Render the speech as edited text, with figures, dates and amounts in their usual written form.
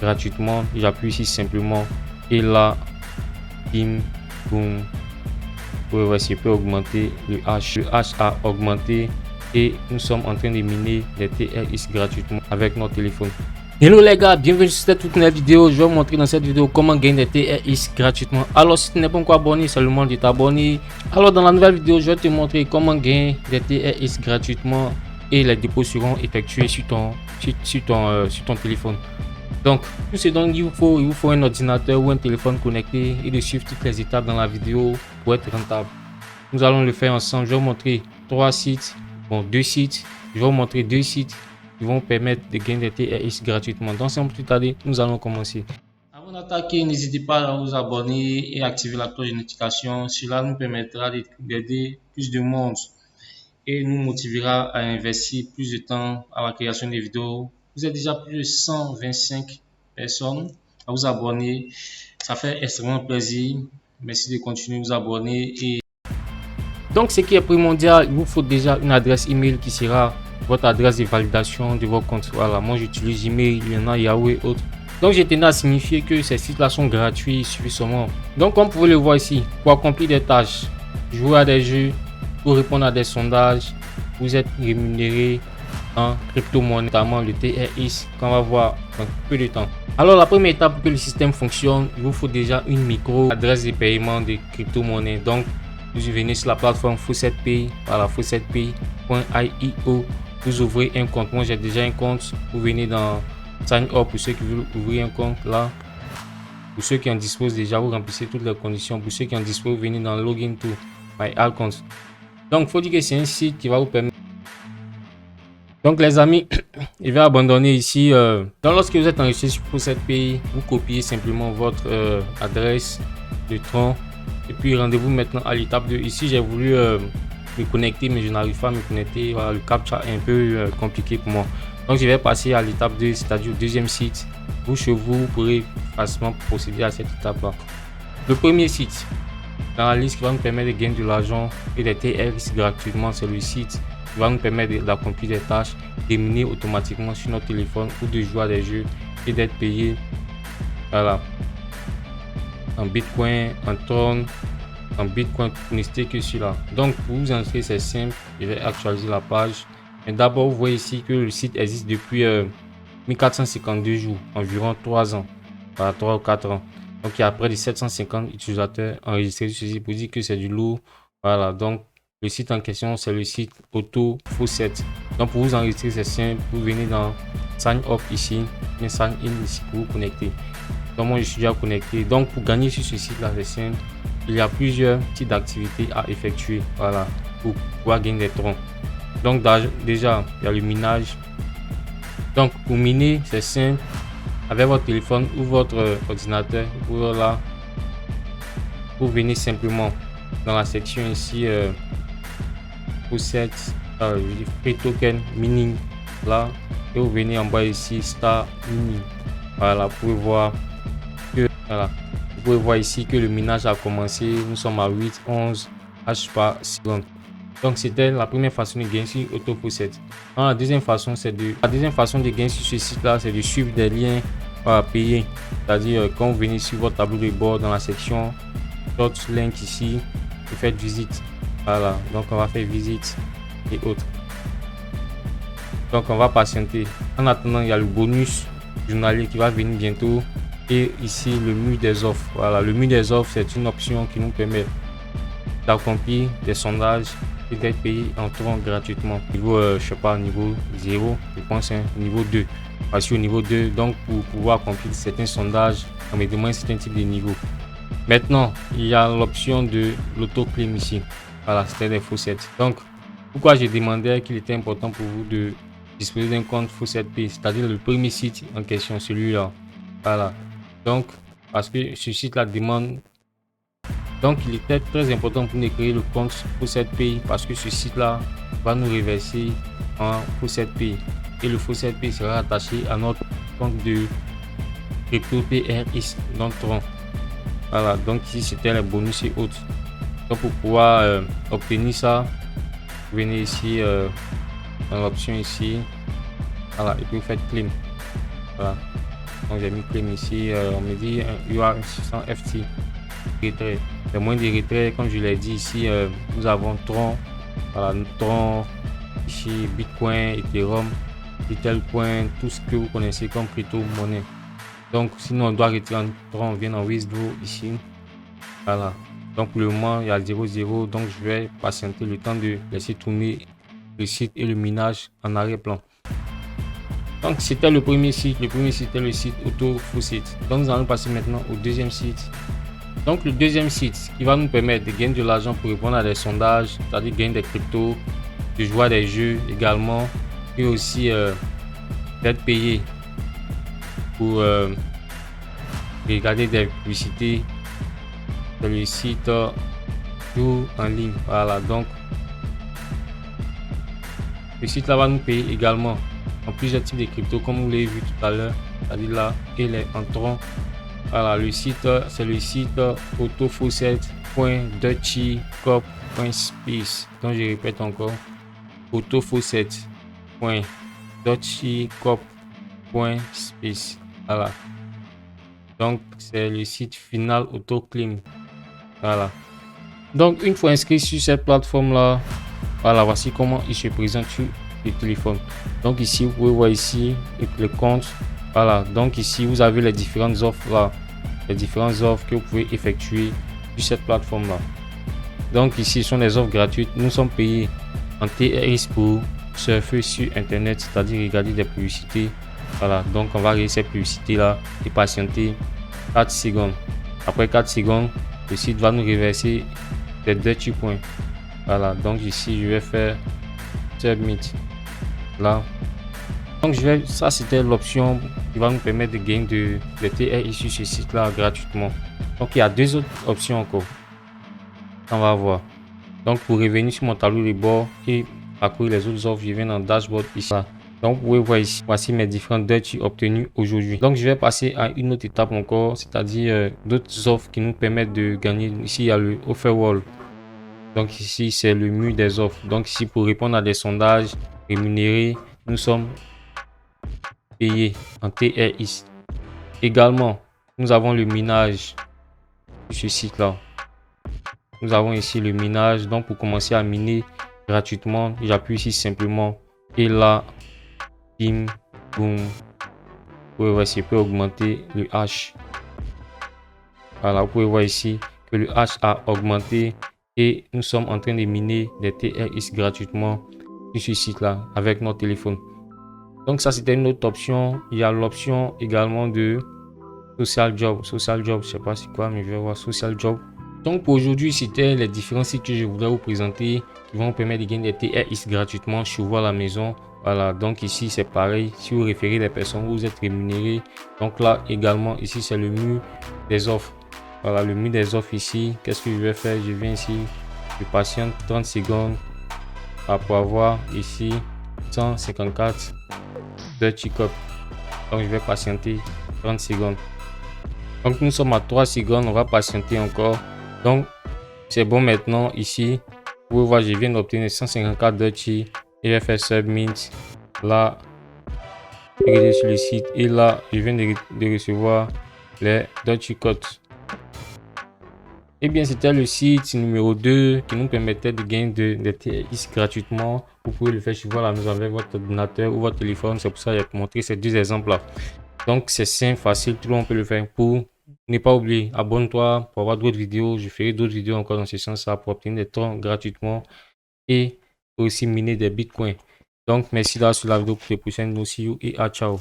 gratuitement. J'appuie ici simplement et là, bim, boum. Vous voici, peut augmenter le H. Le H a augmenté et nous sommes en train de miner les TRX gratuitement avec notre téléphone. Hello les gars, bienvenue sur cette toute nouvelle vidéo. Je vais vous montrer dans cette vidéo comment gagner des TRX gratuitement. Alors si tu n'es pas encore abonné, c'est le moment de t'abonner. Alors dans la nouvelle vidéo, je vais te montrer comment gagner des TRX gratuitement et les dépôts seront effectués sur ton téléphone. Donc tout ce dont il vous faut un ordinateur ou un téléphone connecté et de suivre toutes les étapes dans la vidéo pour être rentable. Nous allons le faire ensemble. Je vais vous montrer deux sites. Je vais vous montrer deux sites qui vont permettre de gagner des TRX gratuitement. Donc sans plus tarder, nous allons commencer. Avant d'attaquer, n'hésitez pas à vous abonner et activer la cloche de notification. Cela nous permettra d'aider plus de monde et nous motivera à investir plus de temps à la création des vidéos. Vous êtes déjà plus de 125 personnes à vous abonner. Ça fait extrêmement plaisir. Merci de continuer à vous abonner. Et donc, ce qui est primordial, il vous faut déjà une adresse email qui sera votre adresse de validation de votre compte. Voilà, moi j'utilise Gmail, il y en a Yahoo et autres. Donc, je tenais à signifier que ces sites-là sont gratuits suffisamment. Donc, comme vous pouvez le voir ici, pour accomplir des tâches, jouer à des jeux, pour répondre à des sondages, vous êtes rémunéré en crypto-monnaie, notamment le TRX, qu'on va voir dans peu de temps. Alors, la première étape pour que le système fonctionne, il vous faut déjà une micro-adresse de paiement de crypto-monnaie. Donc, vous venez sur la plateforme Faucetpay, voilà, faucetpay.io, vous ouvrez un compte. Moi, j'ai déjà un compte. Vous venez dans Sign Up pour ceux qui veulent ouvrir un compte là. Pour ceux qui en disposent déjà, vous remplissez toutes les conditions. Pour ceux qui en disposent, vous venez dans Login to My Account. Donc, il faut dire que c'est un site qui va vous permettre. Donc, les amis, je vais abandonner ici. Donc, lorsque vous êtes enregistré sur Faucetpay, vous copiez simplement votre adresse de tronc. Et puis, rendez-vous maintenant à l'étape 2. Ici, j'ai voulu me connecter, mais je n'arrive pas à me connecter. Voilà, le captcha est un peu compliqué pour moi. Donc, je vais passer à l'étape 2, c'est-à-dire au deuxième site. Vous pourrez facilement procéder à cette étape-là. Le premier site dans la liste qui va nous permettre de gagner de l'argent et des TRX gratuitement, c'est le site qui va nous permettre d'accomplir des tâches, de miner automatiquement sur notre téléphone ou de jouer à des jeux et d'être payé. Voilà. En Bitcoin, en Tron, en Bitcoin, n'hésitez que celui-là. Donc pour vous inscrire, c'est simple. Je vais actualiser la page. Mais d'abord, vous voyez ici que le site existe depuis 1452 jours, environ 3 ans, voilà, 3 ou 4 ans. Donc il y a près de 750 utilisateurs enregistrés sur ce site pour dire que c'est du lourd. Voilà, donc le site en question, c'est le site Auto Faucet. Donc pour vous enregistrer, c'est simple. Vous venez dans Sign Up ici, et Sign In ici pour vous connecter. Donc moi je suis déjà connecté. Donc pour gagner sur ce site là, c'est simple. Il y a plusieurs types d'activités à effectuer, voilà, pour pouvoir gagner des troncs. Donc déjà il y a le minage. Donc pour miner, c'est simple. Avec votre téléphone ou votre ordinateur, vous venez simplement dans la section ici Faucet, Free Token Mining là, et vous venez en bas ici Start Mining. Voilà, vous pouvez voir que vous pouvez voir ici que le minage a commencé. Nous sommes à 8-11 H par seconde. Donc c'était la première façon de gagner sur Auto Faucet. La deuxième façon de gagner sur ce site là, c'est de suivre des liens payés. C'est-à-dire quand vous venez sur votre tableau de bord dans la section d'autres link ici, vous faites visite. Voilà, donc on va faire visite et autres. Donc on va patienter. En attendant, il y a le bonus journalier qui va venir bientôt. Et ici le mur des offres. Voilà, le mur des offres, c'est une option qui nous permet d'accomplir des sondages et d'être payé en tronc gratuitement. Niveau je sais pas, niveau 0, je pense niveau 2. Parce que au niveau 2, donc pour pouvoir accomplir certains sondages, on me demande un certain type de niveau. Maintenant, il y a l'option de l'autoclaim ici. Voilà, c'était des Faucet. Donc pourquoi j'ai demandé qu'il était important pour vous de disposer d'un compte Faucetpay, c'est-à-dire le premier site en question, celui-là. Voilà, donc parce que ce site là demande, donc il était très important pour nous de créer le compte Faucetpay parce que ce site là va nous reverser en Faucetpay et le Faucetpay sera attaché à notre compte de crypto TRX dans Tron. Voilà, donc ici c'était les bonus et autres. Donc pour pouvoir obtenir ça, vous venez ici dans l'option ici, voilà, et puis vous faites claim. Voilà. Donc j'ai mis claim ici. On me dit you are 600 FT retrait. Les moyens de retrait, comme je l'ai dit ici, nous avons Tron, voilà, Tron, ici Bitcoin, Ethereum, Littlecoin, tout ce que vous connaissez comme crypto-monnaie. Donc sinon on doit retirer en Tron, on vient en withdraw ici. Voilà. Donc pour le moment il y a 0,0. Donc je vais patienter le temps de laisser tourner le site et le minage en arrière-plan. Donc c'était le premier site. Le premier site était le site AutoFaucet. Donc nous allons passer maintenant au deuxième site. Donc le deuxième site qui va nous permettre de gagner de l'argent pour répondre à des sondages, c'est-à-dire gagner des cryptos, de jouer à des jeux également, et aussi d'être payé pour regarder des publicités. C'est le site Jour en ligne. Voilà, donc le site là va nous payer également en plusieurs types de cryptos comme vous l'avez vu tout à l'heure, c'est-à-dire là et les entrants. Voilà, le site c'est le site autofaucet.dutchycorp.space. Donc je répète encore, autofaucet.dutchycorp.space. Voilà, donc c'est le site final AutoClaim. Voilà, donc une fois inscrit sur cette plateforme là, voilà, voici comment il se présente sur le téléphone. Donc ici vous pouvez voir ici le compte. Voilà, donc ici vous avez les différentes offres là, les différentes offres que vous pouvez effectuer sur cette plateforme là. Donc ici ce sont des offres gratuites. Nous sommes payés en TRX pour surfer sur internet, c'est-à-dire regarder des publicités. Voilà, donc on va regarder ces publicités là et patienter 4 secondes. Après 4 secondes, le site va nous reverser des Dutchy points. Voilà, donc ici je vais faire submit là. Donc ça c'était l'option qui va nous permettre de gagner de TRX sur ce site là gratuitement. Donc il y a deux autres options encore. On va voir. Donc pour revenir sur mon tableau de bord et parcourir les autres offres, je viens dans dashboard ici. Donc vous pouvez voir ici, voici mes différentes Dutchy obtenues aujourd'hui. Donc je vais passer à une autre étape encore, c'est-à-dire d'autres offres qui nous permettent de gagner. Ici il y a le offer wall. Donc ici c'est le mur des offres. Donc ici pour répondre à des sondages rémunérés, nous sommes payés en TRX. Également nous avons le minage sur ce site là. Nous avons ici le minage. Donc pour commencer à miner gratuitement, j'appuie ici simplement et là bim boum, vous pouvez voir ici, peut augmenter le hash. Voilà, vous pouvez voir ici que le hash a augmenté et nous sommes en train de miner des TRX gratuitement sur ce site là avec notre téléphone. Donc ça c'était une autre option. Il y a l'option également de social job. Je sais pas c'est quoi, mais je vais voir social job. Donc pour aujourd'hui c'était les différents sites que je voudrais vous présenter qui vont vous permettre de gagner des TRX gratuitement chez vous à la maison. Voilà, donc ici c'est pareil, si vous référez des personnes, vous êtes rémunéré. Donc là également ici c'est le mur des offres. Voilà, le mur des offres ici. Qu'est-ce que je vais faire? Je viens ici, je patiente 30 secondes pour avoir ici 154 Dutchy Corp. Donc je vais patienter 30 secondes. Donc nous sommes à 3 secondes, on va patienter encore. Donc c'est bon maintenant ici. Vous pouvez voir, je viens d'obtenir 154 Dutchy. Je vais faire submit. Là, je sur le site et là, je viens de recevoir les Dutchy codes. Et bien, c'était le site numéro 2 qui nous permettait de gagner des TRX gratuitement. Vous pouvez le faire chez vous à la maison avec votre ordinateur ou votre téléphone. C'est pour ça que j'ai montré ces deux exemples là. Donc c'est simple, facile, tout le monde peut le faire. Pour ne pas oublier, abonne-toi pour avoir d'autres vidéos. Je ferai d'autres vidéos encore dans ce sens-là pour obtenir des temps gratuitement et aussi miner des bitcoins. Donc merci là sur la vidéo pour les prochaines. See you et ciao.